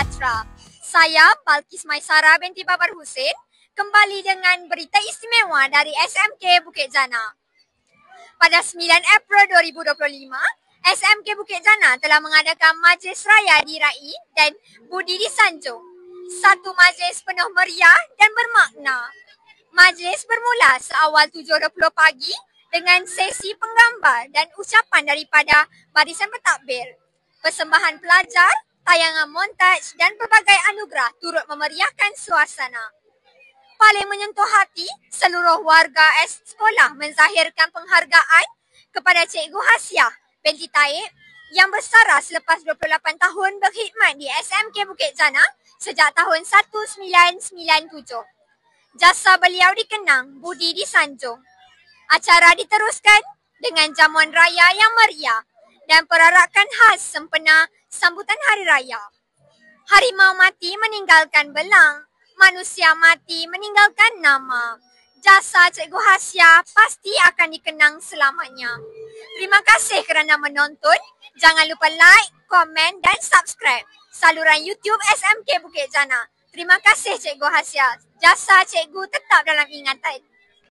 Sejahtera. Saya Balkis Maisara binti Babar Hussein kembali dengan berita istimewa dari SMK Bukit Jana. Pada 9 April 2025, SMK Bukit Jana telah mengadakan Majlis Raya di Rai dan Budi di Sanjung. Satu majlis penuh meriah dan bermakna. Majlis bermula seawal 7.20 pagi dengan sesi penggambar dan ucapan daripada barisan pentadbir. Persembahan pelajar, tayangan montaj dan pelbagai anugerah turut memeriahkan suasana. Paling menyentuh hati, seluruh warga sekolah menzahirkan penghargaan kepada Cikgu Hasiah binti Taib yang bersara selepas 28 tahun berkhidmat di SMK Bukit Jana sejak tahun 1997. Jasa beliau dikenang budi disanjung. Acara diteruskan dengan jamuan raya yang meriah dan perarakan khas sempena sambutan Hari Raya. Harimau mati meninggalkan belang, manusia mati meninggalkan nama. Jasa Cikgu Hasiah pasti akan dikenang selamanya. Terima kasih kerana menonton. Jangan lupa like, komen dan subscribe saluran YouTube SMK Bukit Jana. Terima kasih Cikgu Hasiah. Jasa cikgu tetap dalam ingatan.